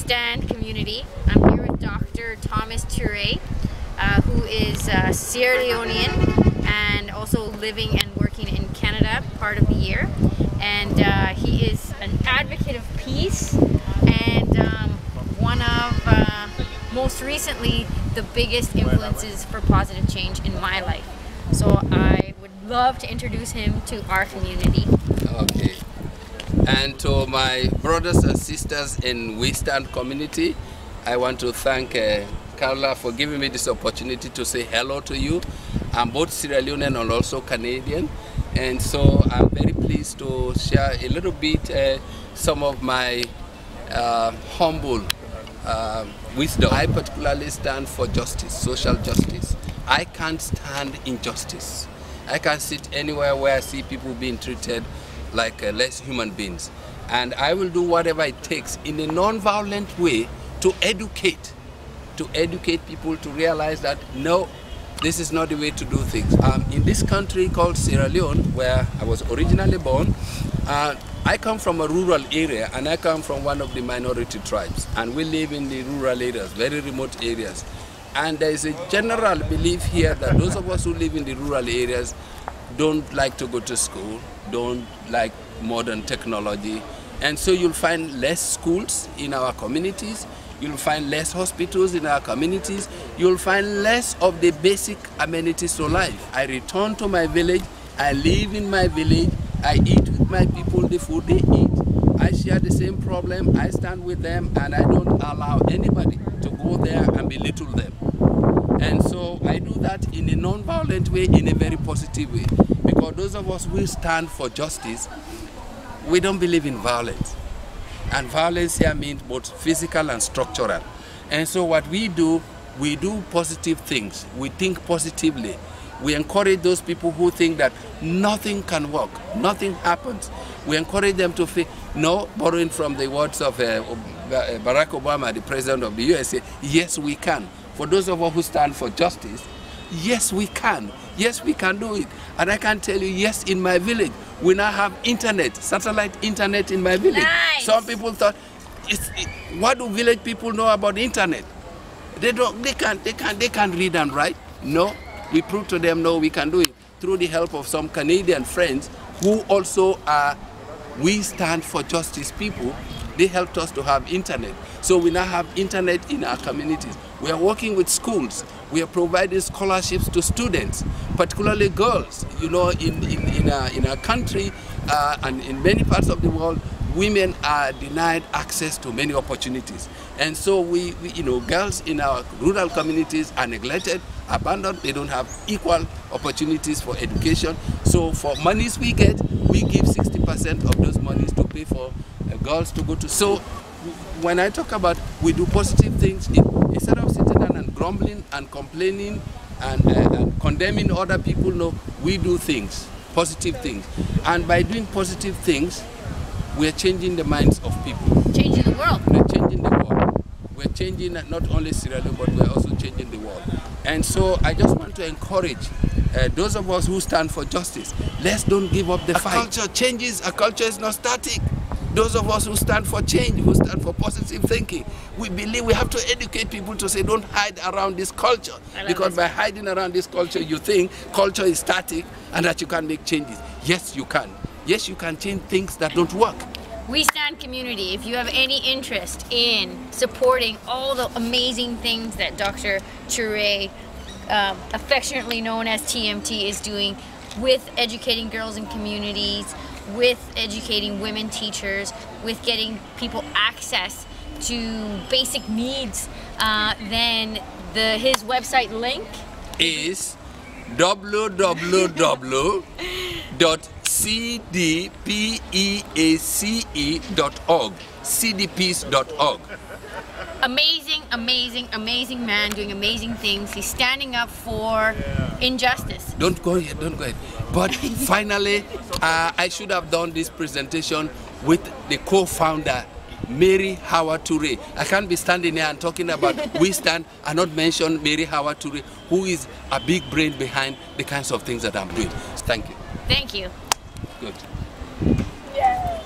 Stand community. I'm here with Dr. Thomas Turay, who is Sierra Leonean and also living and working in Canada part of the year. And he is an advocate of peace and one of, most recently, the biggest influences for positive change in my life. So I would love to introduce him to our community. Okay. And to my brothers and sisters in We Stand community, I want to thank Carla for giving me this opportunity to say hello to you. I'm both Sierra Leonean and also Canadian, and so I'm very pleased to share a little bit some of my humble wisdom. I particularly stand for justice, social justice. I can't stand injustice. I can't sit anywhere where I see people being treated like less human beings. And I will do whatever it takes in a non-violent way to educate people to realize that no, this is not the way to do things. In this country called Sierra Leone, where I was originally born, I come from a rural area, and I come from one of the minority tribes, and we live in the rural areas, very remote areas. And there is a general belief here that those of us who live in the rural areas don't like to go to school, don't like modern technology, and so you'll find less schools in our communities, you'll find less hospitals in our communities, you'll find less of the basic amenities to life. I return to my village, I live in my village, I eat with my people the food they eat, I share the same problem, I stand with them, and I don't allow anybody to go there and belittle them. And so I do that in a non-violent way, in a very positive way. Because those of us who stand for justice, we don't believe in violence. And violence here means both physical and structural. And so what we do positive things. We think positively. We encourage those people who think that nothing can work, nothing happens. We encourage them to think, no, borrowing from the words of Barack Obama, the president of the USA, yes, we can. For those of us who stand for justice, yes, we can. Yes, we can do it. And I can tell you, yes, in my village, we now have internet, satellite internet in my village. Nice. Some people thought, what do village people know about the internet? They can't read and write. No, we prove to them, no, we can do it through the help of some Canadian friends who also are We Stand for Justice people. They helped us to have internet. So we now have internet in our communities. We are working with schools. We are providing scholarships to students, particularly girls. You know, in our country and in many parts of the world, women are denied access to many opportunities. And so we girls in our rural communities are neglected, abandoned. They don't have equal opportunities for education. So for monies we get, we give 60% of those monies to pay for girls to go to. So when I talk about we do positive things, instead of sitting down and grumbling and complaining and condemning other people, no, we do things, positive things. And by doing positive things, we're changing the minds of people. Changing the world. We're changing the world. We're changing not only Sierra Leone, but we're also changing the world. And so I just want to encourage those of us who stand for justice, let's don't give up the fight. Culture changes, a culture is not static. Those of us who stand for change, who stand for positive thinking, we believe we have to educate people to say don't hide around this culture. Because by hiding around this culture, you think culture is static and that you can't make changes. Yes, you can. Yes, you can change things that don't work. We Stand community, if you have any interest in supporting all the amazing things that Dr. Turay, affectionately known as TMT, is doing with educating girls in communities, with educating women teachers, with getting people access to basic needs, then his website link is www.cdpeace.org, cdpeace.org. Amazing, amazing, amazing man doing amazing things. He's standing up for injustice. Don't go ahead, don't go ahead. But finally, I should have done this presentation with the co-founder, Mary Howard Turay. I can't be standing here and talking about We Stand and not mention Mary Howard Turay, who is a big brain behind the kinds of things that I'm doing. Thank you. Thank you. Good. Yeah.